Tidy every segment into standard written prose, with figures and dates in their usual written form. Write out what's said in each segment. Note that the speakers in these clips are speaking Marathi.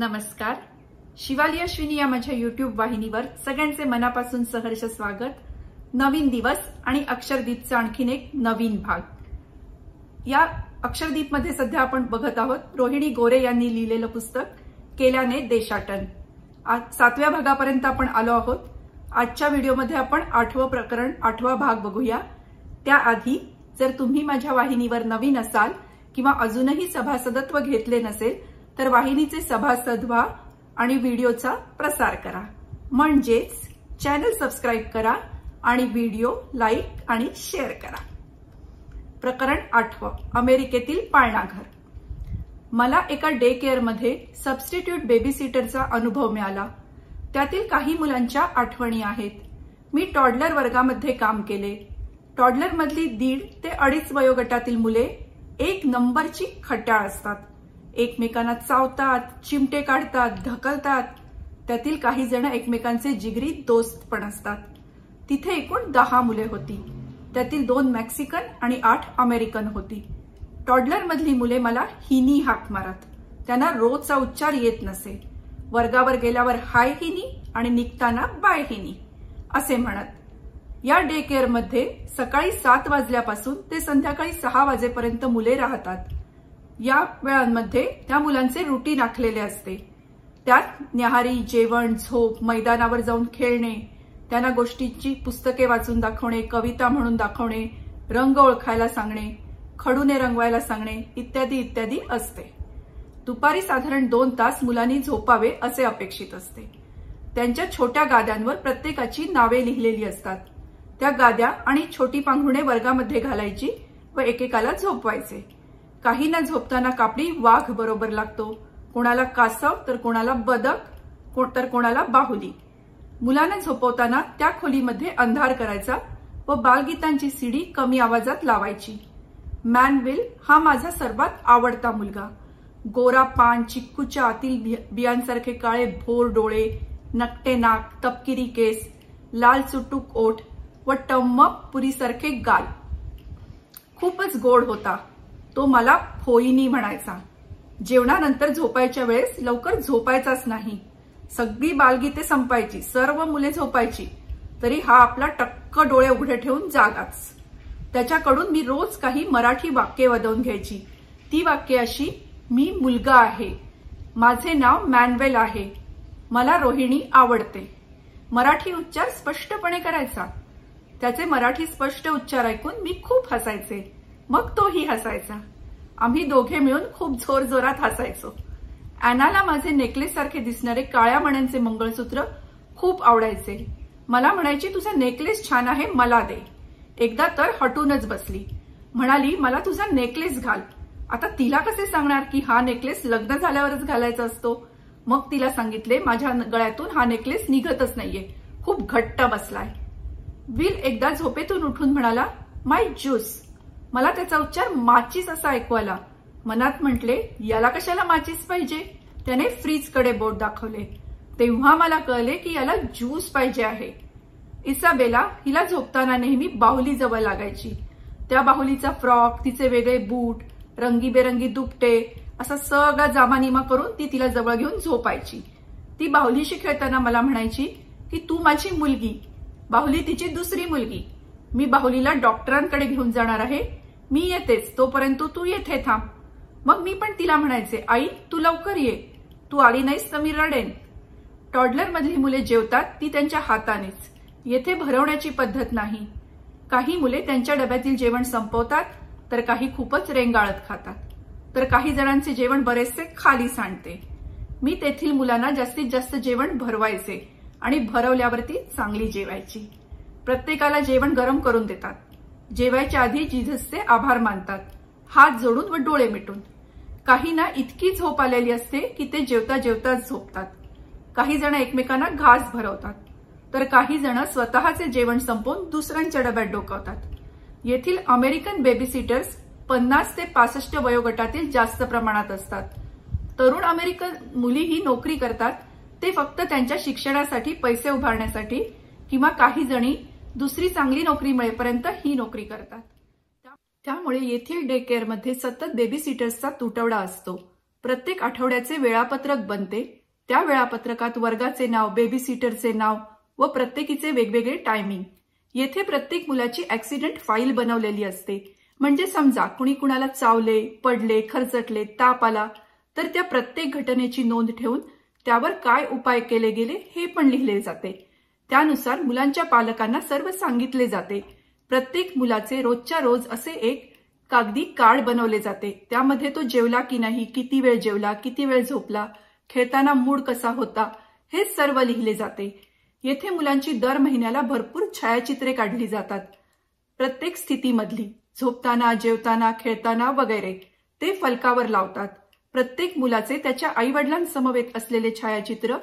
नमस्कार. शिवाली अश्विनी या माझ्या YouTube वाहिनीवर सगळ्यांचे मनापासून सहर्ष स्वागत. नवीन दिवस आणि अक्षरदीपचा आणखीन एक नवीन भाग. या अक्षरदीपमध्ये सध्या आपण बघत आहोत रोहिणी गोरे यांनी लिहिलेलं पुस्तक केल्याने देशाटन. आज 7व्या भागापर्यंत आपण आलो आहोत. आजच्या व्हिडिओमध्ये आपण 8वं प्रकरण 8वा भाग बघूया. त्याआधी जर तुम्ही माझ्या वाहिनीवर नवीन असाल किंवा अजूनही सभासदत्व घेतले नसेल तर वाहिनीचे सभासद व्हा आणि व्हिडिओचा प्रसार करा. म्हणजेच चॅनल सबस्क्राइब करा आणि व्हिडिओ लाईक आणि शेअर करा. प्रकरण 8वं, अमेरिकेतील पाळणाघर. मला एका डे केअरमध्ये सबस्टिट्यूट बेबीसिटरचा अनुभव मिळाला. त्यातील काही मुलांच्या आठवणी आहेत. मी टॉडलर वर्गामध्ये काम केले. टॉडलर मधली 1.5 ते 2.5 वयोगटातील मुले एक नंबरची खट्याळ असतात. एकमेकांना चावतात, चिमटे काढतात, ढकलतात. त्यातील काही जण एकमेकांचे जिगरी दोस्त पण असतात. तिथे एकूण 10 मुले होती. त्यातील 2 मेक्सिकन आणि 8 अमेरिकन होती. टॉडलर मधली मुले मला हिनी हाक मारत. त्यांना रोजचा उच्चार येत नसे. वर्गावर गेल्यावर हाय हिनी आणि निघताना बाय हिनी असे म्हणत. या डे केअर मध्ये सकाळी 7 वाजल्यापासून ते संध्याकाळी 6 वाजेपर्यंत मुले राहतात. या वेळांमध्ये त्या मुलांचे रुटीन आखलेले असते. त्यात न्याहारी, जेवण, झोप, मैदानावर जाऊन खेळणे, त्यांना गोष्टींची पुस्तके वाचून दाखवणे, कविता म्हणून दाखवणे, रंग ओळखायला सांगणे, खडूने रंगवायला सांगणे इत्यादी इत्यादी असते. दुपारी साधारण 2 तास मुलांनी झोपावे असे अपेक्षित असते. त्यांच्या छोट्या गाद्यांवर प्रत्येकाची नावे लिहिलेली असतात. त्या गाद्या आणि छोटी पांघरुणे वर्गामध्ये घालायची व एकेकाला झोपवायचे. काहींना झोपताना कापडी वाघ बरोबर लागतो, कोणाला कासव तर कोणाला बदक तर कोणाला बाहुली. मुलांना झोपवताना त्या खोलीमध्ये अंधार करायचा व बालगीतांची सीडी कमी आवाजात लावायची. मॅनविल हा माझा सर्वात आवडता मुलगा. गोरा पान, चिक्कूच्या आतील बियांसारखे काळे भोर डोळे, नकटे नाक, तपकिरी केस, लाल चुटूक ओठ व टम्म पुरीसारखे गाल. खूपच गोड होता. तो मला फोईनी म्हणायचा. जेवणानंतर झोपायच्या वेळेस लवकर झोपायचाच नाही. सगळी बालगीते संपायची, सर्व मुले झोपायची, तरी हा आपला टक्क डोळे उघडे ठेवून जागाच. त्याच्याकडून मी रोज काही मराठी वाक्ये वदवून घ्यायची. ती वाक्ये अशी: मी मुलगा आहे, माझे नाव मॅनवेल आहे, मला रोहिणी आवडते. मराठी उच्चार स्पष्टपणे करायचा. त्याचे मराठी स्पष्ट उच्चार ऐकून मी खूप हसायचे. मग तोही हसायचा. आम्ही दोघे मिळून खूप जोरजोरात हसायचो. अॅनाला माझे नेकलेस सारखे दिसणारे काळ्या मण्यांचे मंगळसूत्र खूप आवडायचे. मला म्हणायची, तुझा नेकलेस छान आहे, मला दे. एकदा तर हटूनच बसली. म्हणाली, मला तुझा नेकलेस घाल. आता तिला कसे सांगणार की हा नेकलेस लग्न झाल्यावरच घालायचा असतो. मग तिला सांगितले, माझ्या गळ्यातून हा नेकलेस निघतच नाहीये, खूप घट्ट बसलाय. विल एकदा झोपेतून उठून म्हणाला, माय ज्यूस. मला त्याचा उच्चार माचीस असा ऐकू आला. मनात म्हटले, याला कशाला माचीस पाहिजे. त्याने फ्रीजकडे बोट दाखवले. तेव्हा मला कळले की याला ज्यूस पाहिजे आहे. इसाबेला हिला झोपताना नेहमी बाहुली जवळ लागायची. त्या बाहुलीचा फ्रॉक, तिचे वेगळे बूट, रंगीबेरंगी दुपटे असा सगळा जामानिमा करून ती तिला जवळ घेऊन झोपायची. ती बाहुलीशी खेळताना मला म्हणायची की तू माझी मुलगी. बाहुली तिची दुसरी मुलगी. मी बाहुलीला डॉक्टरांकडे घेऊन जाणार आहे, मी येतेच, तोपर्यंत तू येथे थांब. मग मी पण तिला म्हणायचे, आई तू लवकर ये, तू आली नाहीस तर मी रडेन. टॉडलर मधली मुले जेवतात ती त्यांच्या हातानेच. येथे भरवण्याची पद्धत नाही. काही मुले त्यांच्या डब्यातील जेवण संपवतात तर काही खूपच रेंगाळत खातात. तर काही जणांचे जेवण बरेचसे खाली सांडते. मी तेथील मुलांना जास्तीत जास्त जेवण भरवायचे आणि भरवल्यावरती चांगली जेवायची. प्रत्येकाला जेवण गरम करून देतात. जेवायच्या आधी जिझसचे आभार मानतात, हात जोडून व डोळे मिटून. काहींना इतकी झोप आलेली असते की ते जेवता जेवताच झोपतात. काही जण एकमेकांना घास भरवतात तर काही जण स्वतःचे जेवण संपवून दुसऱ्यांच्या डब्यात डोकावतात. येथील अमेरिकन बेबीसिटर्स 50 ते 65 वयोगटातील जास्त प्रमाणात असतात. तरुण अमेरिकन मुलीही नोकरी करतात. ते फक्त त्यांच्या शिक्षणासाठी पैसे उभारण्यासाठी किंवा काही जणी दुसरी चांगली नोकरी मिळेपर्यंत ही नोकरी करतात. त्यामुळे येथील डे केअरमध्ये सतत बेबीसिटर्सचा तुटवडा असतो. प्रत्येक आठवड्याचे वेळापत्रक बनते। त्या वेळापत्रकात वर्गाचे नाव, बेबी सिटरचे नाव व प्रत्येकीचे वेगवेगळे टायमिंग। येथे प्रत्येक मुलाची ऍक्सिडेंट फाईल बनवलेली असते। म्हणजे समजा कुणी कुणाला चावले, पडले, खरचटले, ताप आला तर त्या प्रत्येक घटनेची नोंद ठेवून त्यावर काय उपाय केले गेले हे पण लिहिले जाते। त्यानुसार मुलांच्या पालकांना सर्व सांगितले जाते। प्रत्येक मुलाचे रोजच्या रोज असे एक कागदी कार्ड बनवले जाते। त्यामध्ये तो जेवला की नाही, किती वेळ जेवला, किती वेळ झोपला, खेळताना मूड कसा होता, हे सर्व लिहिले जाते। येथे मुलांची दर महिन्याला भरपूर छायाचित्रे काढली जातात। प्रत्येक स्थितीमधली, झोपताना, जेवताना, खेळताना वगैरे ते फलकावर लावतात। प्रत्येक मुलाचे त्याच्या आईवडिलांसमवेत असलेले छायाचित्र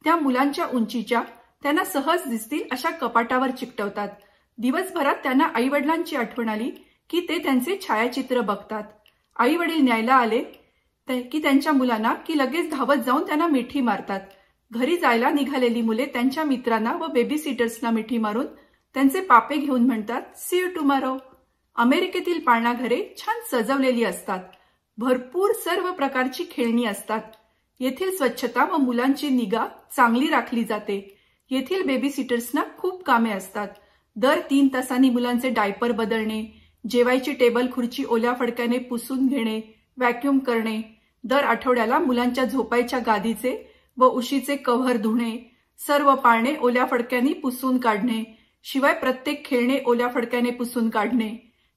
त्या मुलांच्या उंचीच्या, त्यांना सहज दिसतील अशा कपाटावर चिकटवतात। दिवसभरात त्यांना आईवडिलांची आठवण आली की ते त्यांचे छायाचित्र बघतात। आईवडील न्यायला आले की त्यांच्या मुलांना की लगेच धावत जाऊन त्यांना मिठी मारतात। घरी जायला निघालेली मुले त्यांच्या मित्रांना व बेबी सिटर्सना मिठी मारून त्यांचे पापे घेऊन म्हणतात, सी यू टुमॉरो। अमेरिकेतील पाळणाघरे छान सजवलेली असतात। भरपूर सर्व प्रकारची खेळणी असतात। येथील स्वच्छता व मुलांची निगा चांगली राखली जाते। येथील बेबी सिटर्सना खूप कामे असतात। दर 3 तासांनी मुलांचे डायपर बदलणे, जेवायची टेबल खुर्ची ओल्या फडक्याने पुसून घेणे, व्हॅक्यूम करणे, दर आठवड्याला मुलांच्या झोपायच्या गादीचे व उशीचे कव्हर धुणे, सर्व पाळणे ओल्या फडक्याने पुसून काढणे, शिवाय प्रत्येक खेळणे ओल्या फडक्याने पुसून काढणे,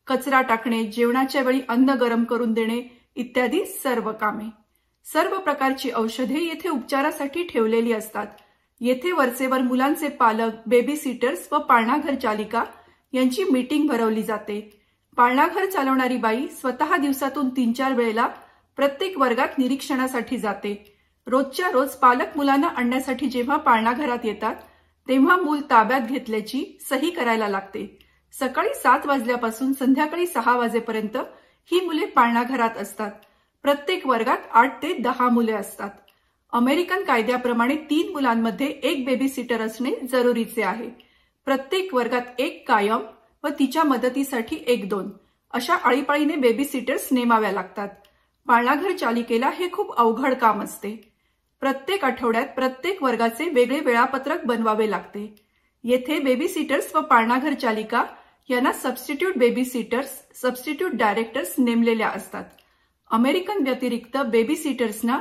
कचरा टाकणे, जेवणाच्या वेळी अन्न गरम करून देणे इत्यादी सर्व कामे। सर्व प्रकारची औषधे येथे उपचारासाठी ठेवलेली असतात। येथे वरचेवर मुलांचे पालक, बेबी सिटर्स व पाळणाघर चालिका यांची मीटिंग भरवली जाते। पाळणाघर चालवणारी बाई स्वतः दिवसातून 3-4 वेळेला प्रत्येक वर्गात निरीक्षणासाठी जाते। रोजच्या रोज पालक मुलांना आणण्यासाठी जेव्हा पाळणाघरात येतात तेव्हा मूल ताब्यात घेतल्याची सही करायला लागते। सकाळी 7 वाजल्यापासून संध्याकाळी 6 वाजेपर्यंत ही मुले पाळणाघरात असतात। प्रत्येक वर्गात 8 ते 10 मुले असतात। अमेरिकन कायद्याप्रमाणे 3 मुलांमध्ये एक बेबी सिटर असणे जरुरीचे आहे। प्रत्येक वर्गात एक कायम व तिच्या मदतीसाठी 1-2 अशा आळीपाळीने बेबी सिटर्स नेमाव्या लागतात। पाळणाघर चालिकेला हे खूप अवघड काम असते। प्रत्येक आठवड्यात प्रत्येक वर्गाचे वेगळे वेळापत्रक बनवावे लागते। येथे बेबी सिटर्स व पाळणाघर चालिका यांना substitute baby seaters, substitute directors नेमलेल्या असतात। अमेरिकन व्यतिरिक्त बेबी सिटर्सना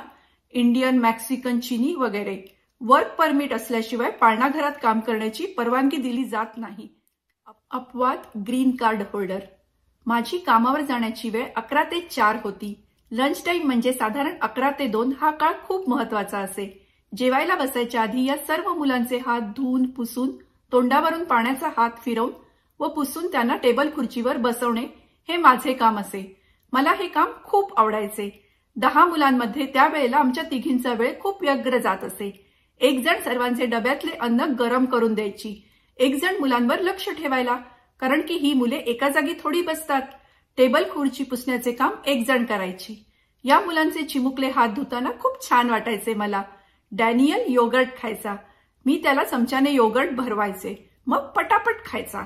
इंडियन, मेक्सिकन, चीनी वगैरे वर्क परमिट असल्याशिवाय पाळणाघरात काम करण्याची परवानगी दिली जात नाही। अपवाद ग्रीन कार्ड होल्डर। माझी कामावर जाण्याची वेळ 11 ते 4 होती। लंच टाइम म्हणजे साधारण 11 ते 2 हा काळ खूप महत्वाचा असे। जेवायला बसायच्या आधी या सर्व मुलांचे हात धुवून, पुसून, तोंडावरून पाण्याचा हात फिरवून व पुसून त्यांना टेबल खुर्चीवर बसवणे हे माझे काम असे। मला हे काम खूप आवडायचे। 10 मुलांमध्ये त्यावेळेला आमच्या तिघींचा वेळ खूप व्यग्र जात असे। एक जण सर्वांचे डब्यातले अन्न गरम करून द्यायची, एक जण मुलांवर लक्ष ठेवायला, कारण की ही मुले एका जागी थोडी बसतात। टेबल खुर्ची पुसण्याचे काम एक जण करायची। या मुलांचे चिमुकले हात धुताना खूप छान वाटायचे मला। डॅनियल योगर्ट खायचा, मी त्याला चमच्याने योगर्ट भरवायचे, मग पटापट खायचा।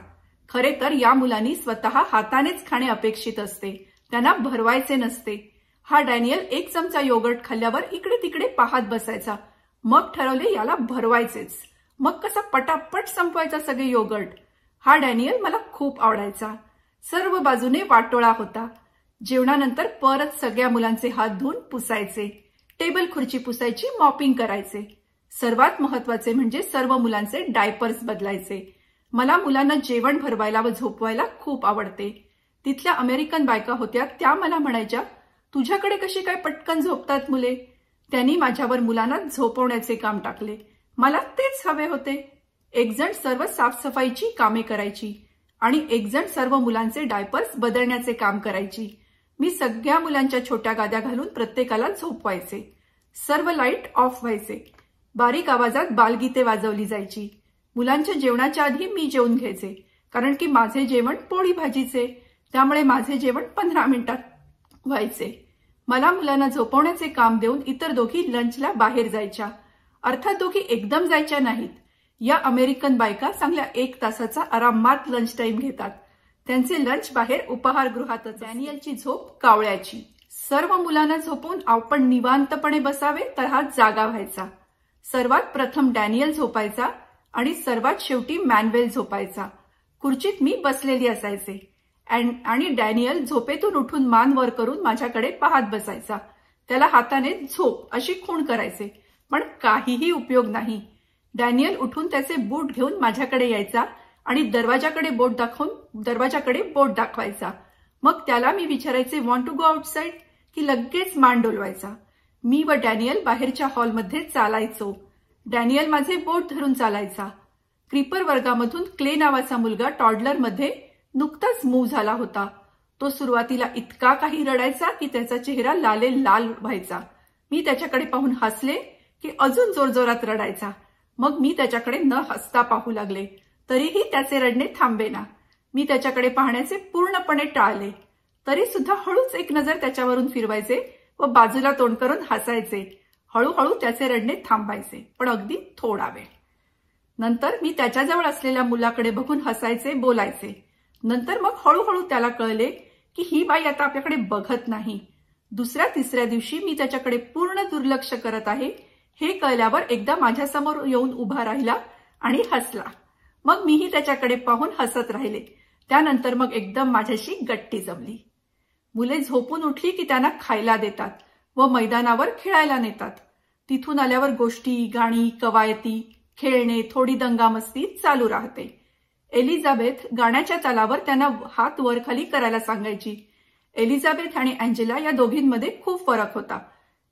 खरे तर या मुलांनी स्वतः हातानेच खाणे अपेक्षित असते, त्यांना भरवायचे नसते। हा डॅनियल 1 चमचा योगर्ट खाल्ल्यावर इकडे तिकडे पाहत बसायचा, मग ठरवले याला भरवायचेच। मग कसा पटापट संपवायचा सगळे योगर्ट। हा डॅनियल मला खूप आवडायचा। सर्व बाजूने वाटोळा होता। जेवणानंतर परत सगळ्या मुलांचे हात धुवून पुसायचे, टेबल खुर्ची पुसायची, मॉपिंग करायचे। सर्वात महत्वाचे म्हणजे सर्व मुलांचे डायपर्स बदलायचे। मला मुलांना जेवण भरवायला व झोपवायला खूप आवडते। तिथल्या अमेरिकन बायका होत्या, त्या मला म्हणायच्या, तुझ्याकडे कशी काय पटकन झोपतात मुले। त्यांनी माझ्यावर मुलांना झोपवण्याचे काम टाकले। मला तेच हवे होते। एक जण सर्व साफसफाईची कामे करायची आणि एक जण सर्व मुलांचे डायपर्स बदलण्याचे काम करायची। मी सगळ्या मुलांच्या छोट्या गाद्या घालून प्रत्येकाला झोपवायचे। सर्व लाईट ऑफ व्हायचे। बारीक आवाजात बालगीते वाजवली जायची। मुलांच्या जेवणाच्या आधी मी जेवून घ्यायचे, कारण की माझे जेवण पोळी भाजीचे, त्यामुळे माझे जेवण 15 मिनिटात व्हायचे। मला मुलांना झोपवण्याचे काम देऊन इतर दोघी लंचला बाहेर जायच्या। अर्थात दोघी एकदम जायच्या नाहीत। या अमेरिकन बायका चांगल्या 1 तासाचा आरामात लंच टाइम घेतात। त्यांचे लंच बाहेर उपहारगृहातच। डॅनियलची झोप कावळ्याची। सर्व मुलांना झोपवून आपण निवांतपणे बसावे तर हा जागा व्हायचा. सर्वात प्रथम डॅनियल झोपायचा आणि सर्वात शेवटी मॅन्युअल झोपायचा. खुर्चीत मी बसलेली असायचे आणि डॅनियल झोपेतून उठून मान वर करून माझ्याकडे पाहत बसायचा. त्याला हाताने झोप अशी खूण करायचे, पण काहीही उपयोग नाही. डॅनियल उठून त्याचे बूट घेऊन माझ्याकडे यायचा आणि दरवाजाकडे बोट दाखवायचा. मग त्याला मी विचारायचे वॉन्ट टू गो आउटसाइड, की लगेच मान डोलवायचा. मी व डॅनियल बाहेरच्या हॉलमध्ये चालायचो. डॅनियल माझे बोट धरून चालायचा. क्रीपर वर्गामधून क्ले नावाचा मुलगा टॉडलरमध्ये नुकताच मूव्ह झाला होता. तो सुरुवातीला इतका काही रडायचा की त्याचा चेहरा लाल व्हायचा. मी त्याच्याकडे पाहून हसले की अजून जोरजोरात रडायचा. मग मी त्याच्याकडे न हसता पाहू लागले, तरीही त्याचे रडणे थांबेना. मी त्याच्याकडे पाहण्याचे पूर्णपणे टाळले, तरी सुद्धा हळूच एक नजर त्याच्यावरून फिरवायचे व बाजूला तोंड करून हसायचे. हळूहळू त्याचे रडणे थांबायचे, पण अगदी थोडा वेळ. नंतर मी त्याच्याजवळ असलेल्या मुलाकडे बघून हसायचे, बोलायचे. नंतर मग हळूहळू त्याला कळले की ही बाई आता आपल्याकडे बघत नाही. दुसऱ्या तिसऱ्या दिवशी मी त्याच्याकडे पूर्ण दुर्लक्ष करत आहे हे कळल्यावर एकदा माझ्यासमोर येऊन उभा राहिला आणि हसला. मग मीही त्याच्याकडे पाहून हसत राहिले. त्यानंतर मग एकदम माझ्याशी गट्टी जमली. मुले झोपून उठली की त्यांना खायला देतात व मैदानावर खेळायला नेतात. तिथून आल्यावर गोष्टी, गाणी, कवायती, खेळणे, थोडी दंगामस्ती चालू राहते. एलिझाबेथ गाण्याच्या तालावर त्यांना हात वर खाली करायला सांगायची. एलिझाबेथ आणि अँजेला या दोघींमध्ये खूप फरक होता.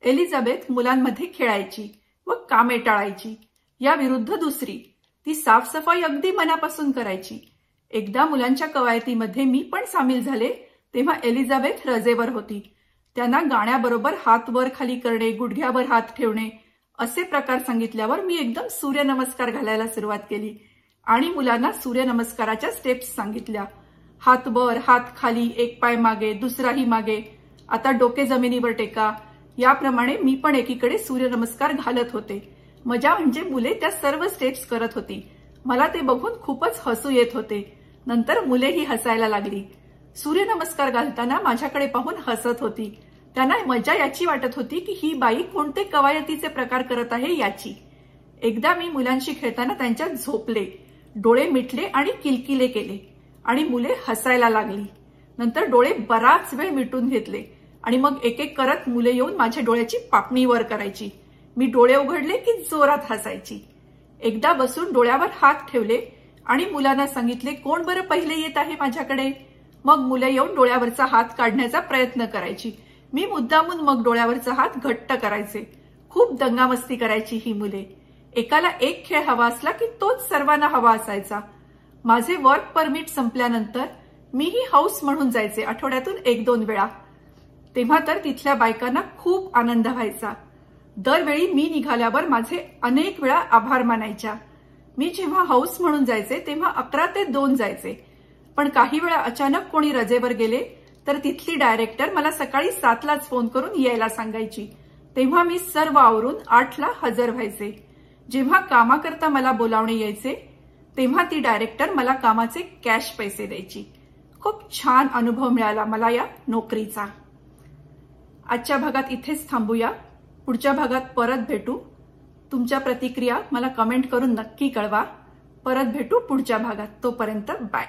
एलिझाबेथ मुलांमध्ये खेळायची व कामे टाळायची. या विरुद्ध दुसरी, ती साफसफाई अगदी मनापासून करायची. एकदा मुलांच्या कवायतीमध्ये मी पण सामील झाले तेव्हा एलिझाबेथ रजेवर होती. त्यांना गाण्याबरोबर हात वर खाली करणे, गुडघ्यावर हात ठेवणे असे प्रकार सांगितल्यावर मी एकदम सूर्यनमस्कार घालायला सुरुवात केली आणि मुलांना सूर्यनमस्काराच्या स्टेप्स सांगितल्या. हात वर, हात खाली, एक पाय मागे, दुसराही मागे, आता डोके जमिनीवर टेका. याप्रमाणे मी पण एकीकडे सूर्यनमस्कार घालत होते. मजा म्हणजे मुले त्या सर्व स्टेप्स करत होती. मला ते बघून खूपच हसू येत होते. नंतर मुलेही हसायला लागली. सूर्यनमस्कार घालताना माझ्याकडे पाहून हसत होती. त्यांना मजा याची वाटत होती की ही बाई कोणते कवायतीचे प्रकार करत आहे याची. एकदा मी मुलांशी खेळताना त्यांच्यात झोपले, डोळे मिटले आणि किलकिले केले आणि मुले हसायला लागली. नंतर डोळे बराच वेळ मिटून घेतले आणि मग एक एक करत मुले येऊन माझ्या डोळ्याची पापणी वर करायची. मी डोळे उघडले की जोरात हसायची. एकदा बसून डोळ्यावर हात ठेवले आणि मुलांना सांगितले, कोण बरं पहिले येत आहे माझ्याकडे. मग मुले येऊन डोळ्यावरचा हात काढण्याचा प्रयत्न करायची. मी मुद्दामून मग डोळ्यावरचा हात घट्ट करायचे. खूप दंगामस्ती करायची ही मुले. एकाला एक खेळ हवा असला की तोच सर्वांना हवा असायचा. माझे वर्क परमिट संपल्यानंतर मीही हाऊस म्हणून जायचे आठवड्यातून 1-2 वेळा. तेव्हा तर तिथल्या बायकांना खूप आनंद व्हायचा. दरवेळी मी निघाल्यावर माझे अनेक वेळा आभार मानायच्या. मी जेव्हा हाऊस म्हणून जायचे तेव्हा 11 ते 2 जायचे. पण काही वेळा अचानक कोणी रजेवर गेले तर तिथली डायरेक्टर मला सकाळी 7लाच फोन करून यायला सांगायची. तेव्हा मी सर्व आवरून 8ला हजर व्हायचे. जेव्हा कामाकरता मला बोलावणे यायचे तेव्हा ती डायरेक्टर मला कामाचे कॅश पैसे द्यायची. खूप छान अनुभव मिळाला मला या नोकरीचा. आजच्या भागात इथेच थांबूया. पुढच्या भागात परत भेटू. तुमच्या प्रतिक्रिया मला कमेंट करून नक्की कळवा. परत भेटू पुढच्या भागात. तोपर्यंत बाय.